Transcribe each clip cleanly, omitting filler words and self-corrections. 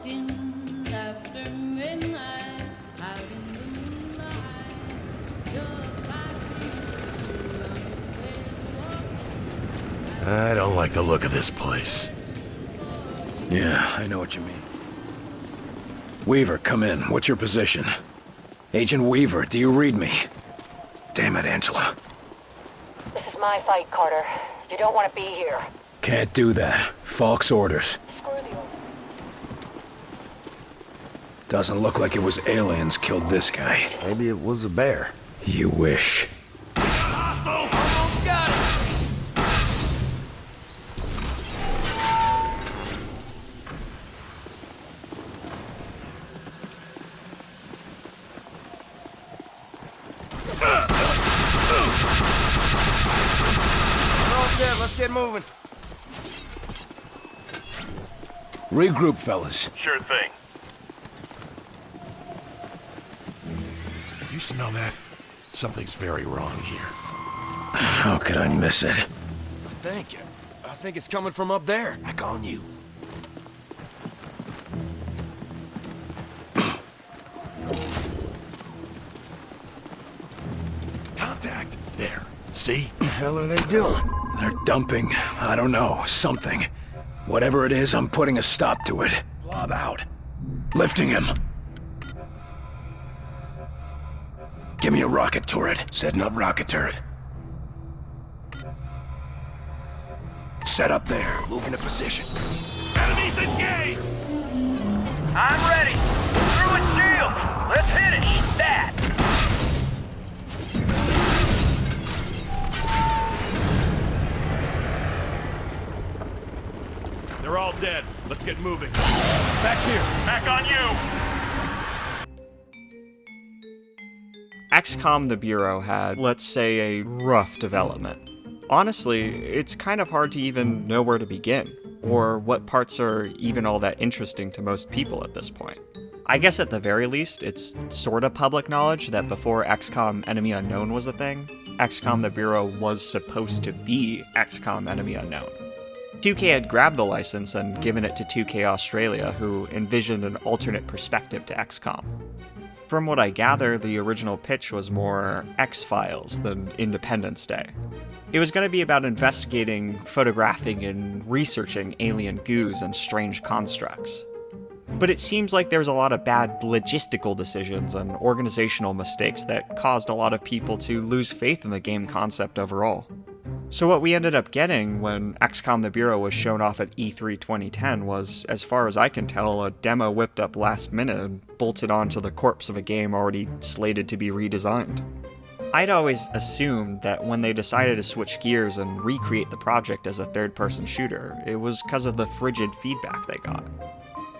walking after midnight, out in the moonlight, just like we used to run away walking. I don't like the look of this place. Yeah, I know what you mean. Weaver, come in. What's your position? Agent Weaver, do you read me? Damn it, Angela. This is my fight, Carter. You don't want to be here. Can't do that. Falk's orders. Screw the order. Doesn't look like it was aliens killed this guy. Maybe it was a bear. You wish. Almost got it! Let's get moving. Regroup, fellas. Sure thing. You smell that? Something's very wrong here. How could I miss it? Thank you. I think it's coming from up there. Back on you. Contact. There. See? What the hell are they doing? They're dumping, I don't know, something. Whatever it is, I'm putting a stop to it. Blob out. Lifting him. Give me a rocket turret. Setting up rocket turret. Set up there. Move into position. Enemies engaged! I'm ready! Through a shield! Let's finish that! They're all dead. Let's get moving. Back here. Back on you! XCOM the Bureau had, let's say, a rough development. Honestly, it's kind of hard to even know where to begin, or what parts are even all that interesting to most people at this point. I guess at the very least, it's sorta public knowledge that before XCOM Enemy Unknown was a thing, XCOM the Bureau was supposed to be XCOM Enemy Unknown. 2K had grabbed the license and given it to 2K Australia, who envisioned an alternate perspective to XCOM. From what I gather, the original pitch was more X-Files than Independence Day. It was going to be about investigating, photographing, and researching alien goos and strange constructs. But it seems like there was a lot of bad logistical decisions and organizational mistakes that caused a lot of people to lose faith in the game concept overall. So what we ended up getting when XCOM the Bureau was shown off at E3 2010 was, as far as I can tell, a demo whipped up last minute and bolted onto the corpse of a game already slated to be redesigned. I'd always assumed that when they decided to switch gears and recreate the project as a third-person shooter, it was because of the frigid feedback they got.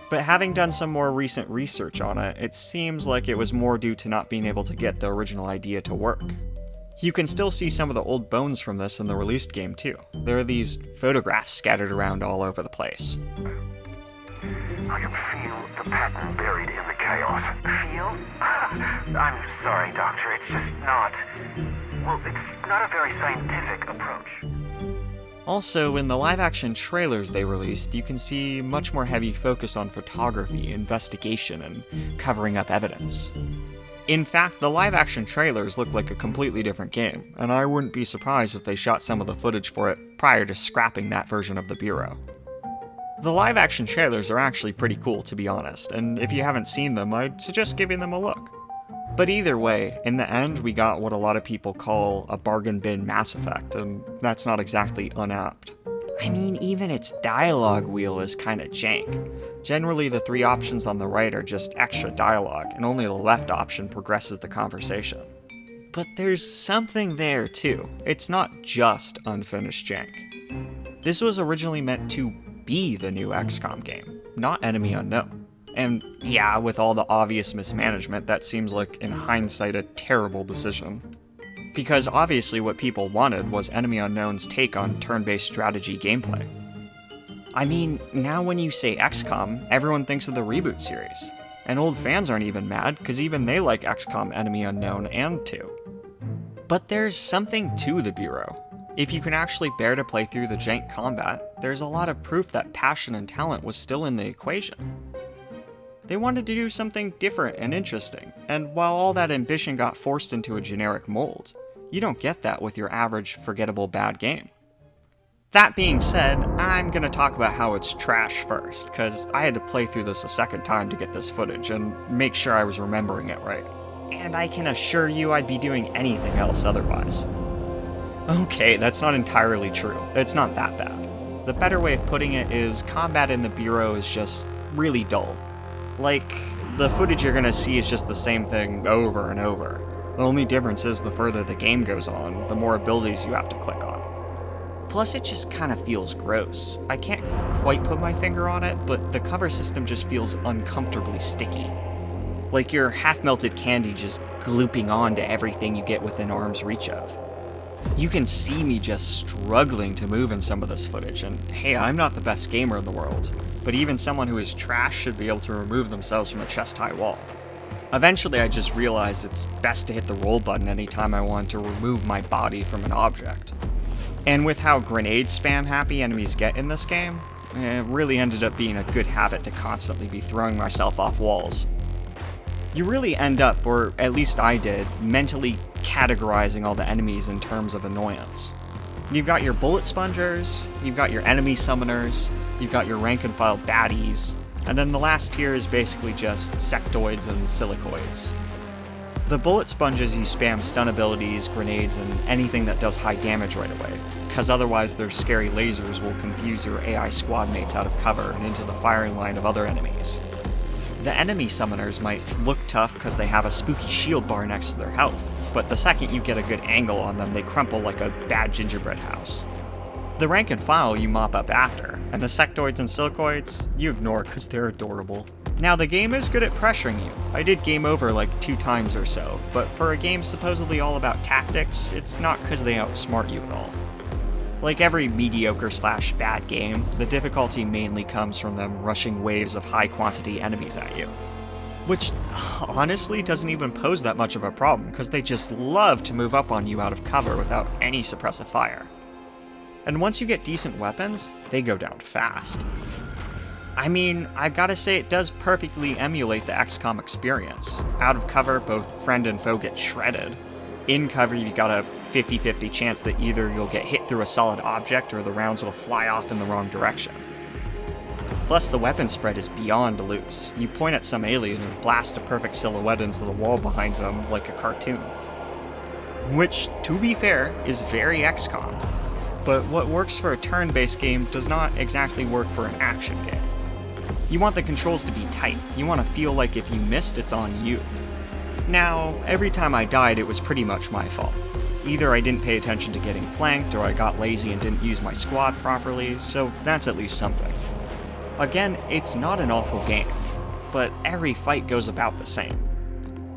But having done some more recent research on it, it seems like it was more due to not being able to get the original idea to work. You can still see some of the old bones from this in the released game too. There are these photographs scattered around all over the place. I can feel the pattern buried in the chaos. Feel? I'm sorry, Doctor. It's just not... Well, it's not a very scientific approach. Also, in the live-action trailers they released, you can see much more heavy focus on photography, investigation, and covering up evidence. In fact, the live-action trailers look like a completely different game, and I wouldn't be surprised if they shot some of the footage for it prior to scrapping that version of the Bureau. The live-action trailers are actually pretty cool, to be honest, and if you haven't seen them, I'd suggest giving them a look. But either way, in the end, we got what a lot of people call a bargain bin Mass Effect, and that's not exactly unapt. I mean, even its dialogue wheel is kinda jank. Generally, the three options on the right are just extra dialogue, and only the left option progresses the conversation. But there's something there too. It's not just unfinished jank. This was originally meant to be the new XCOM game, not Enemy Unknown. And yeah, with all the obvious mismanagement, that seems like, in hindsight, a terrible decision. Because obviously what people wanted was Enemy Unknown's take on turn-based strategy gameplay. I mean, now when you say XCOM, everyone thinks of the reboot series. And old fans aren't even mad, because even they like XCOM Enemy Unknown and 2. But there's something to the Bureau. If you can actually bear to play through the jank combat, there's a lot of proof that passion and talent was still in the equation. They wanted to do something different and interesting, and while all that ambition got forced into a generic mold, you don't get that with your average, forgettable bad game. That being said, I'm gonna talk about how it's trash first, because I had to play through this a second time to get this footage and make sure I was remembering it right. And I can assure you I'd be doing anything else otherwise. Okay, that's not entirely true. It's not that bad. The better way of putting it is combat in the Bureau is just really dull. Like, the footage you're gonna see is just the same thing over and over. The only difference is the further the game goes on, the more abilities you have to click on. Plus, it just kind of feels gross. I can't quite put my finger on it, but the cover system just feels uncomfortably sticky. Like your half-melted candy just glooping on to everything you get within arm's reach of. You can see me just struggling to move in some of this footage, and hey, I'm not the best gamer in the world, but even someone who is trash should be able to remove themselves from a chest-high wall. Eventually, I just realized it's best to hit the roll button anytime I want to remove my body from an object. And with how grenade spam happy enemies get in this game, it really ended up being a good habit to constantly be throwing myself off walls. You really end up, or at least I did, mentally categorizing all the enemies in terms of annoyance. You've got your bullet spongers, you've got your enemy summoners, you've got your rank and file baddies, and then the last tier is basically just sectoids and silicoids. The bullet sponges you spam stun abilities, grenades, and anything that does high damage right away, because otherwise their scary lasers will confuse your AI squad mates out of cover and into the firing line of other enemies. The enemy summoners might look tough because they have a spooky shield bar next to their health, but the second you get a good angle on them, they crumple like a bad gingerbread house. The rank and file you mop up after, and the sectoids and silicoids you ignore because they're adorable. Now, the game is good at pressuring you. I did game over like 2 times or so, but for a game supposedly all about tactics, it's not because they outsmart you at all. Like every mediocre/bad game, the difficulty mainly comes from them rushing waves of high-quantity enemies at you. Which, honestly, doesn't even pose that much of a problem, because they just love to move up on you out of cover without any suppressive fire. And once you get decent weapons, they go down fast. I mean, I've gotta say it does perfectly emulate the XCOM experience. Out of cover, both friend and foe get shredded. In cover, you got a 50-50 chance that either you'll get hit through a solid object or the rounds will fly off in the wrong direction. Plus, the weapon spread is beyond loose. You point at some alien and blast a perfect silhouette into the wall behind them like a cartoon. Which, to be fair, is very XCOM. But what works for a turn-based game does not exactly work for an action game. You want the controls to be tight. You want to feel like if you missed, it's on you. Now, every time I died, it was pretty much my fault. Either I didn't pay attention to getting flanked, or I got lazy and didn't use my squad properly, so that's at least something. Again, it's not an awful game, but every fight goes about the same.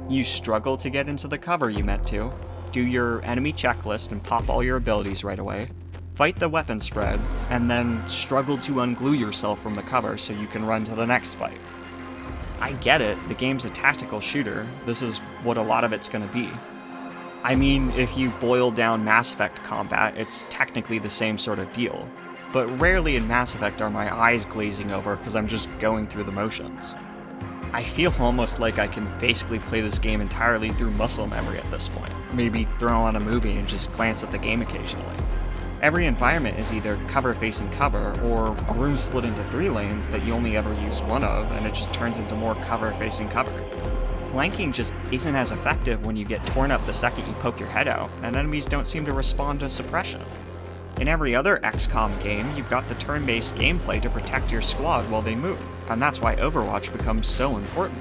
You struggle to get into the cover you meant to, do your enemy checklist and pop all your abilities right away, fight the weapon spread, and then struggle to unglue yourself from the cover so you can run to the next fight. I get it, the game's a tactical shooter, this is what a lot of it's gonna be. I mean, if you boil down Mass Effect combat, it's technically the same sort of deal. But rarely in Mass Effect are my eyes glazing over because I'm just going through the motions. I feel almost like I can basically play this game entirely through muscle memory at this point. Maybe throw on a movie and just glance at the game occasionally. Every environment is either cover facing cover, or a room split into 3 lanes that you only ever use one of, and it just turns into more cover facing cover. Flanking just isn't as effective when you get torn up the second you poke your head out, and enemies don't seem to respond to suppression. In every other XCOM game, you've got the turn-based gameplay to protect your squad while they move, and that's why Overwatch becomes so important.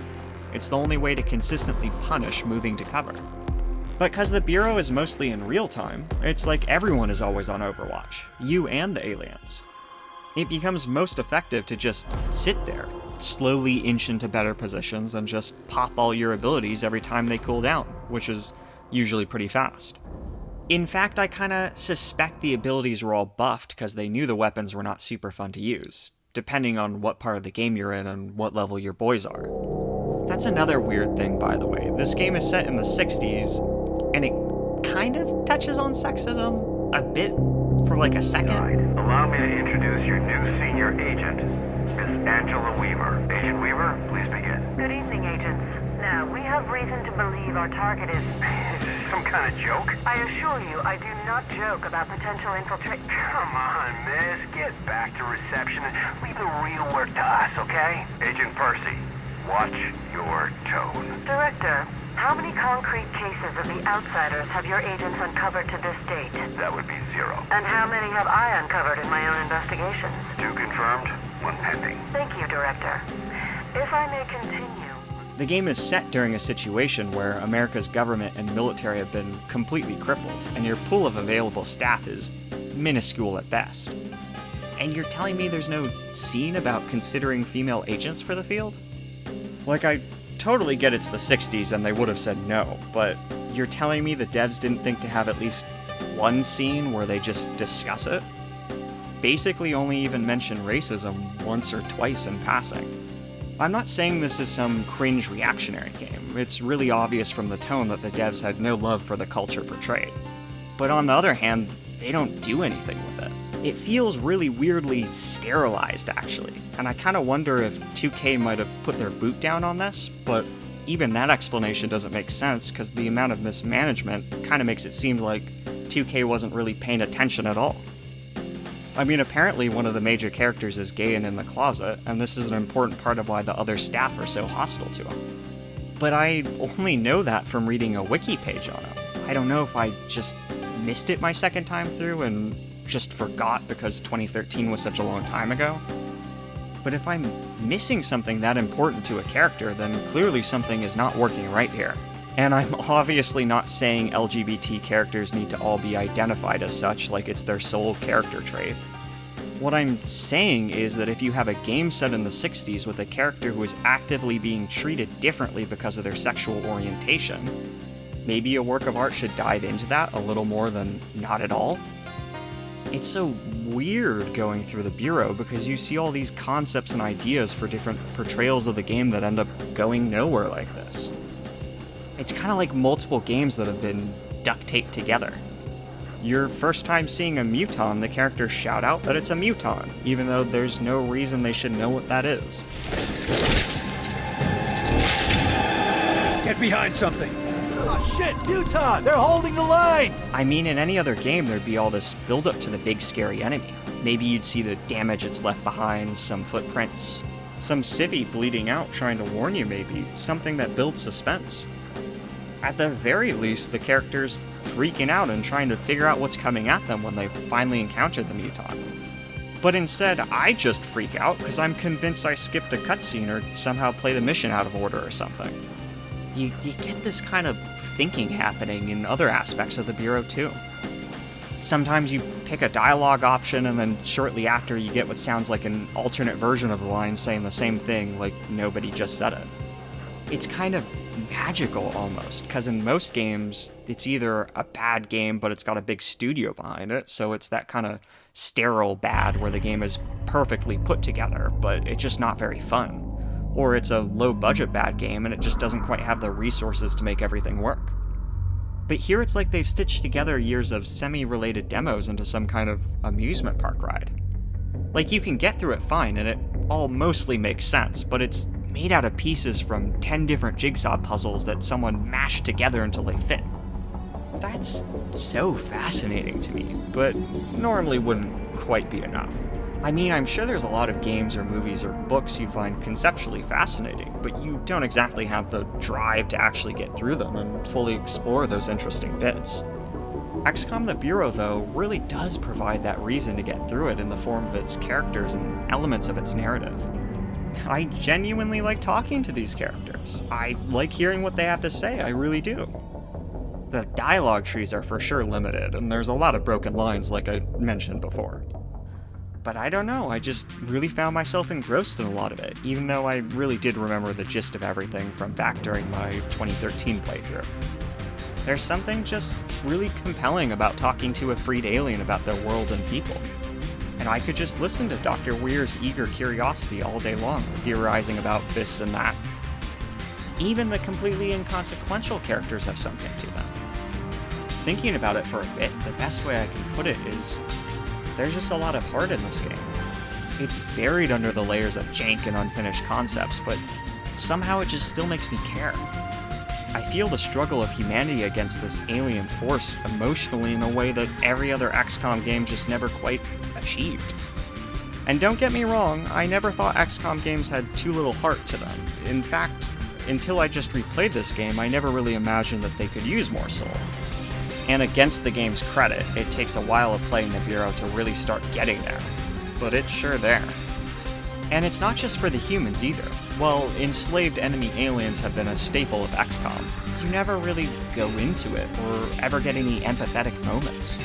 It's the only way to consistently punish moving to cover. But because the Bureau is mostly in real time, it's like everyone is always on Overwatch, you and the aliens. It becomes most effective to just sit there, slowly inch into better positions, and just pop all your abilities every time they cool down, which is usually pretty fast. In fact, I kinda suspect the abilities were all buffed because they knew the weapons were not super fun to use, depending on what part of the game you're in and what level your boys are. That's another weird thing, by the way. This game is set in the 60s, and it kind of touches on sexism a bit for like a second. Allow me to introduce your new senior agent, Miss Angela Weaver. Agent Weaver, please begin. Good evening, agents. Now, we have reason to believe our target is... some kind of joke? I assure you, I do not joke about potential infiltrate... Come on, miss. Get back to reception and leave the real work to us, okay? Agent Percy, watch your tone. Director, how many concrete cases of the Outsiders have your agents uncovered to this date? That would be 0. And how many have I uncovered in my own investigations? 2 confirmed, 1 pending. Thank you, Director. If I may continue... The game is set during a situation where America's government and military have been completely crippled, and your pool of available staff is minuscule at best. And you're telling me there's no scene about considering female agents for the field? Like, I totally get it's the 60s and they would have said no, but you're telling me the devs didn't think to have at least one scene where they just discuss it? Basically only even mention racism once or twice in passing. I'm not saying this is some cringe reactionary game. It's really obvious from the tone that the devs had no love for the culture portrayed. But on the other hand, they don't do anything with it. It feels really weirdly sterilized, actually, and I kinda wonder if 2K might have put their boot down on this, but even that explanation doesn't make sense because the amount of mismanagement kinda makes it seem like 2K wasn't really paying attention at all. I mean, apparently one of the major characters is gay and in the closet, and this is an important part of why the other staff are so hostile to him. But I only know that from reading a wiki page on him. I don't know if I just missed it my second time through and just forgot because 2013 was such a long time ago. But if I'm missing something that important to a character, then clearly something is not working right here. And I'm obviously not saying LGBT characters need to all be identified as such like it's their sole character trait. What I'm saying is that if you have a game set in the 60s with a character who is actively being treated differently because of their sexual orientation, maybe a work of art should dive into that a little more than not at all. It's so weird going through the Bureau because you see all these concepts and ideas for different portrayals of the game that end up going nowhere like this. It's kind of like multiple games that have been duct taped together. Your first time seeing a muton, the characters shout out that it's a muton, even though there's no reason they should know what that is. Get behind something! Oh shit, muton! They're holding the line! I mean, in any other game, there'd be all this build-up to the big scary enemy. Maybe you'd see the damage it's left behind, some footprints, some civvy bleeding out trying to warn you maybe, something that builds suspense. At the very least, the characters freaking out and trying to figure out what's coming at them when they finally encounter the muton. But instead, I just freak out because I'm convinced I skipped a cutscene or somehow played a mission out of order or something. You get this kind of thinking happening in other aspects of the Bureau too. Sometimes you pick a dialogue option and then shortly after you get what sounds like an alternate version of the line saying the same thing like nobody just said it. It's kind of magical almost, because in most games, it's either a bad game, but it's got a big studio behind it, so it's that kind of sterile bad where the game is perfectly put together, but it's just not very fun. Or it's a low-budget bad game, and it just doesn't quite have the resources to make everything work. But here it's like they've stitched together years of semi-related demos into some kind of amusement park ride. Like, you can get through it fine, and it all mostly makes sense, but it's made out of pieces from 10 different jigsaw puzzles that someone mashed together until they fit. That's so fascinating to me, but normally wouldn't quite be enough. I mean, I'm sure there's a lot of games or movies or books you find conceptually fascinating, but you don't exactly have the drive to actually get through them and fully explore those interesting bits. XCOM the Bureau, though, really does provide that reason to get through it in the form of its characters and elements of its narrative. I genuinely like talking to these characters. I like hearing what they have to say, I really do. The dialogue trees are for sure limited, and there's a lot of broken lines like I mentioned before. But I don't know, I just really found myself engrossed in a lot of it, even though I really did remember the gist of everything from back during my 2013 playthrough. There's something just really compelling about talking to a freed alien about their world and people. And I could just listen to Dr. Weir's eager curiosity all day long, theorizing about this and that. Even the completely inconsequential characters have something to them. Thinking about it for a bit, the best way I can put it is, there's just a lot of heart in this game. It's buried under the layers of jank and unfinished concepts, but somehow it just still makes me care. I feel the struggle of humanity against this alien force emotionally in a way that every other XCOM game just never quite achieved. And don't get me wrong, I never thought XCOM games had too little heart to them. In fact, until I just replayed this game, I never really imagined that they could use more soul. And against the game's credit, it takes a while of playing the Bureau to really start getting there. But it's sure there. And it's not just for the humans either. While enslaved enemy aliens have been a staple of XCOM, you never really go into it or ever get any empathetic moments.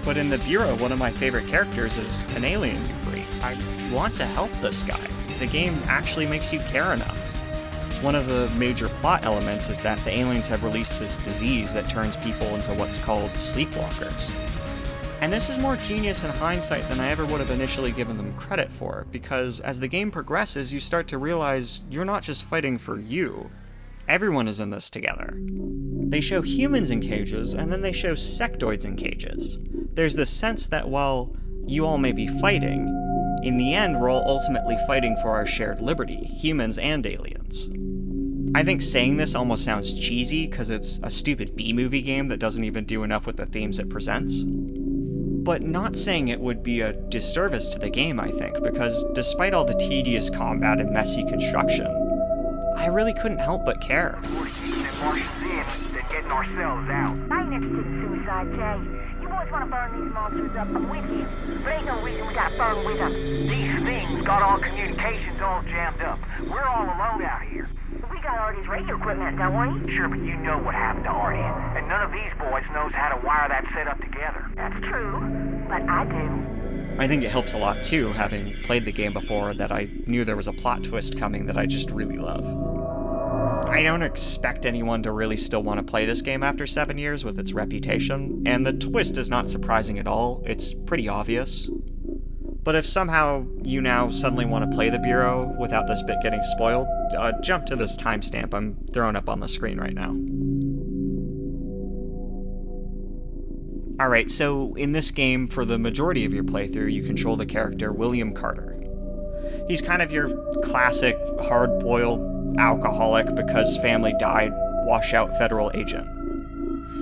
But in the Bureau, one of my favorite characters is an alien you free. I want to help this guy. The game actually makes you care enough. One of the major plot elements is that the aliens have released this disease that turns people into what's called sleepwalkers. And this is more genius in hindsight than I ever would have initially given them credit for, because as the game progresses, you start to realize you're not just fighting for you. Everyone is in this together. They show humans in cages, and then they show sectoids in cages. There's this sense that while you all may be fighting, in the end we're all ultimately fighting for our shared liberty, humans and aliens. I think saying this almost sounds cheesy because it's a stupid B-movie game that doesn't even do enough with the themes it presents. But not saying it would be a disservice to the game, I think, because despite all the tedious combat and messy construction, I really couldn't help but care. We're keeping them Martians in than getting ourselves out. I ain't interested in suicide, Jay. You boys want to burn these monsters up, I'm with you. But ain't no reason we gotta burn with them. These things got our communications all jammed up. We're all alone out here. We got Artie's radio equipment, don't we? Sure, but you know what happened to Artie, and none of these boys knows how to wire that setup together. That's true, but I do. I think it helps a lot too, having played the game before, that I knew there was a plot twist coming that I just really love. I don't expect anyone to really still want to play this game after 7 years with its reputation, and the twist is not surprising at all, it's pretty obvious. But if somehow you now suddenly want to play the Bureau without this bit getting spoiled, jump to this timestamp I'm throwing up on the screen right now. Alright, so in this game, for the majority of your playthrough, you control the character William Carter. He's kind of your classic hard-boiled alcoholic because family died, washed-out federal agent.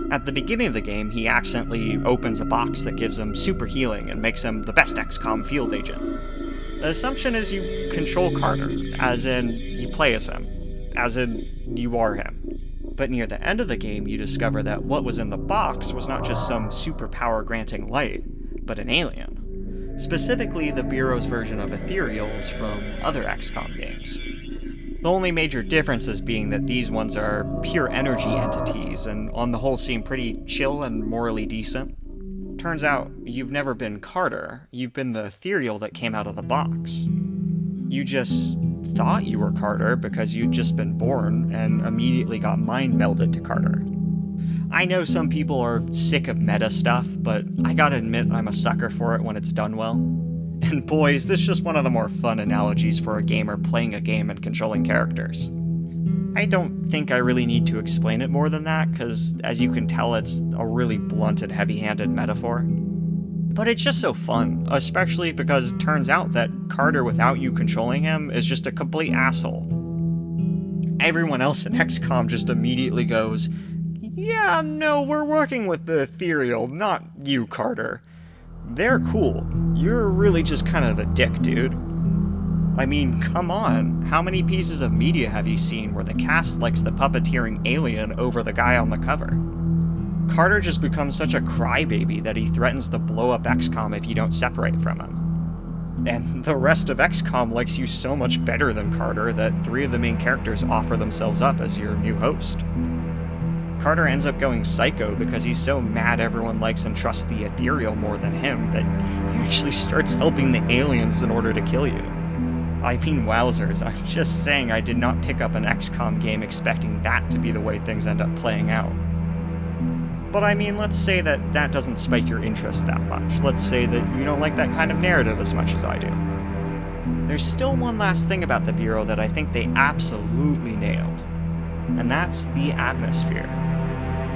At the beginning of the game, he accidentally opens a box that gives him super healing and makes him the best XCOM field agent. The assumption is you control Carter, as in you play as him, as in you are him. But near the end of the game, you discover that what was in the box was not just some superpower-granting light, but an alien. Specifically, the Bureau's version of ethereals from other XCOM games. The only major differences being that these ones are pure energy entities, and on the whole seem pretty chill and morally decent. Turns out, you've never been Carter, you've been the ethereal that came out of the box. You just thought you were Carter because you'd just been born, and immediately got mind melded to Carter. I know some people are sick of meta stuff, but I gotta admit I'm a sucker for it when it's done well. And boy, is this just one of the more fun analogies for a gamer playing a game and controlling characters. I don't think I really need to explain it more than that, because as you can tell, it's a really blunt and heavy-handed metaphor. But it's just so fun, especially because it turns out that Carter without you controlling him is just a complete asshole. Everyone else in XCOM just immediately goes, "Yeah, no, we're working with the ethereal, not you, Carter. They're cool. You're really just kind of a dick, dude." I mean, come on, how many pieces of media have you seen where the cast likes the puppeteering alien over the guy on the cover? Carter just becomes such a crybaby that he threatens to blow up XCOM if you don't separate from him. And the rest of XCOM likes you so much better than Carter that 3 of the main characters offer themselves up as your new host. Carter ends up going psycho because he's so mad everyone likes and trusts the ethereal more than him that he actually starts helping the aliens in order to kill you. I mean, wowzers, I'm just saying I did not pick up an XCOM game expecting that to be the way things end up playing out. But I mean, let's say that that doesn't spike your interest that much. Let's say that you don't like that kind of narrative as much as I do. There's still one last thing about the Bureau that I think they absolutely nailed, and that's the atmosphere.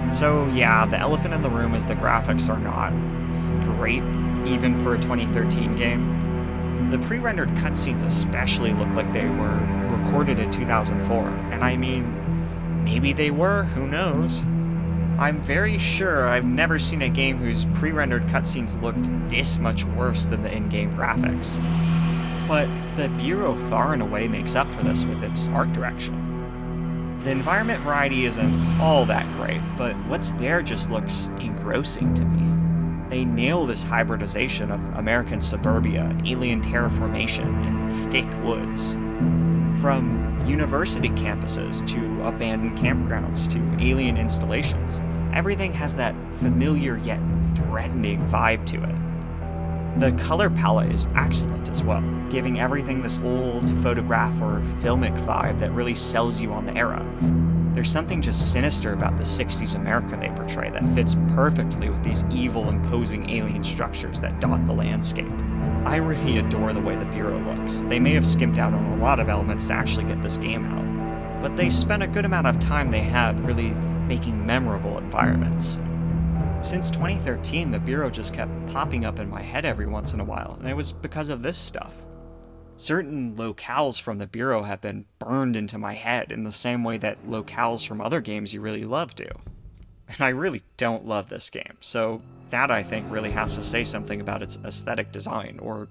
So yeah, the elephant in the room is the graphics are not great, even for a 2013 game. The pre-rendered cutscenes especially look like they were recorded in 2004, and I mean, maybe they were, who knows? I'm very sure I've never seen a game whose pre-rendered cutscenes looked this much worse than the in-game graphics. But the Bureau far and away makes up for this with its art direction. The environment variety isn't all that great, but what's there just looks engrossing to me. They nail this hybridization of American suburbia, alien terraformation, and thick woods. From university campuses to abandoned campgrounds to alien installations, everything has that familiar yet threatening vibe to it. The color palette is excellent as well, giving everything this old photograph or filmic vibe that really sells you on the era. There's something just sinister about the 60s America they portray that fits perfectly with these evil, imposing alien structures that dot the landscape. I really adore the way the Bureau looks. They may have skimped out on a lot of elements to actually get this game out, but they spent a good amount of time they had really making memorable environments. Since 2013, the Bureau just kept popping up in my head every once in a while, and it was because of this stuff. Certain locales from the Bureau have been burned into my head in the same way that locales from other games you really love do. And I really don't love this game, so that I think really has to say something about its aesthetic design, or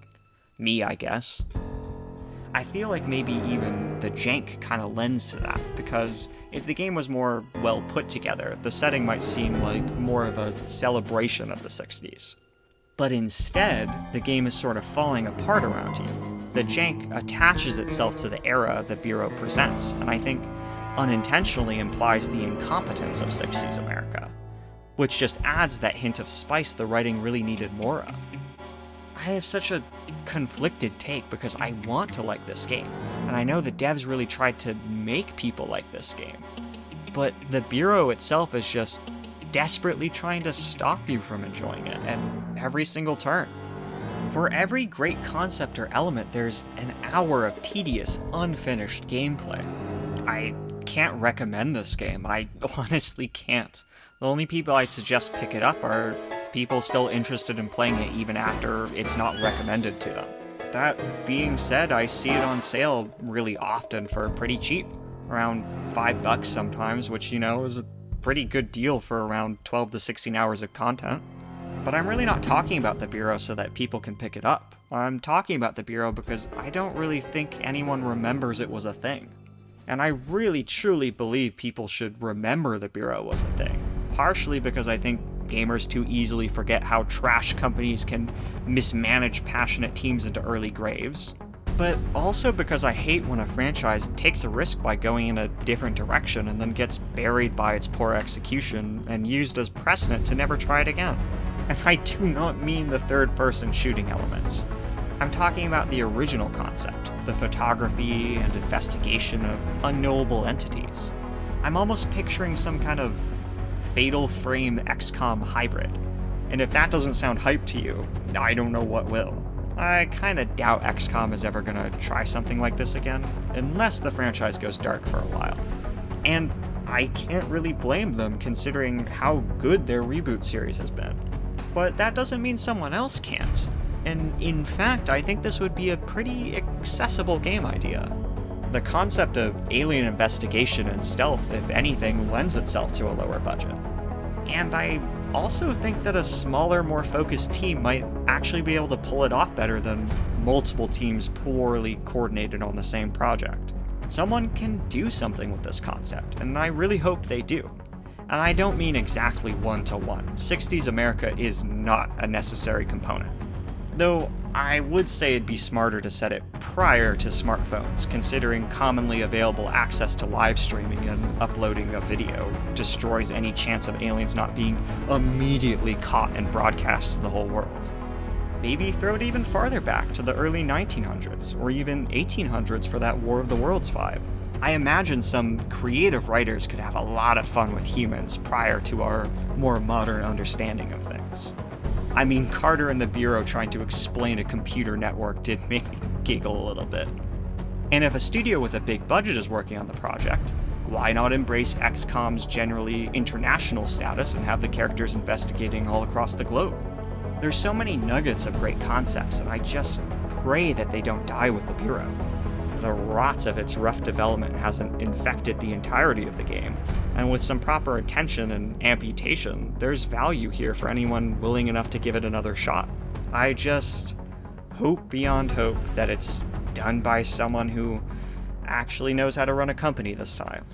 me, I guess. I feel like maybe even the jank kind of lends to that, because if the game was more well put together, the setting might seem like more of a celebration of the 60s. But instead, the game is sort of falling apart around you. The jank attaches itself to the era the Bureau presents, and I think unintentionally implies the incompetence of 60s America, which just adds that hint of spice the writing really needed more of. I have such a conflicted take because I want to like this game, and I know the devs really tried to make people like this game, but the Bureau itself is just desperately trying to stop you from enjoying it at every single turn. For every great concept or element, there's an hour of tedious, unfinished gameplay. I can't recommend this game. I honestly can't. The only people I'd suggest pick it up are people still interested in playing it even after it's not recommended to them. That being said, I see it on sale really often for pretty cheap, around $5 sometimes, which, is a pretty good deal for around 12 to 16 hours of content. But I'm really not talking about the Bureau so that people can pick it up. I'm talking about the Bureau because I don't really think anyone remembers it was a thing. And I really truly believe people should remember the Bureau was a thing. Partially because I think gamers too easily forget how trash companies can mismanage passionate teams into early graves. But also because I hate when a franchise takes a risk by going in a different direction and then gets buried by its poor execution and used as precedent to never try it again. And I do not mean the third-person shooting elements. I'm talking about the original concept, the photography and investigation of unknowable entities. I'm almost picturing some kind of Fatal Frame XCOM hybrid. And if that doesn't sound hype to you, I don't know what will. I kinda doubt XCOM is ever gonna try something like this again, unless the franchise goes dark for a while. And I can't really blame them considering how good their reboot series has been. But that doesn't mean someone else can't. And in fact, I think this would be a pretty accessible game idea. The concept of alien investigation and stealth, if anything, lends itself to a lower budget. And I also think that a smaller, more focused team might actually be able to pull it off better than multiple teams poorly coordinated on the same project. Someone can do something with this concept, and I really hope they do. And I don't mean exactly one-to-one. 60s America is not a necessary component. Though I would say it'd be smarter to set it prior to smartphones, considering commonly available access to live streaming and uploading a video destroys any chance of aliens not being immediately caught and broadcast to the whole world. Maybe throw it even farther back to the early 1900s, or even 1800s for that War of the Worlds vibe. I imagine some creative writers could have a lot of fun with humans prior to our more modern understanding of things. I mean, Carter and the Bureau trying to explain a computer network did make me giggle a little bit. And if a studio with a big budget is working on the project, why not embrace XCOM's generally international status and have the characters investigating all across the globe? There's so many nuggets of great concepts, and I just pray that they don't die with the Bureau. The rot of its rough development hasn't infected the entirety of the game, and with some proper attention and amputation, there's value here for anyone willing enough to give it another shot. I just hope beyond hope that it's done by someone who actually knows how to run a company this time.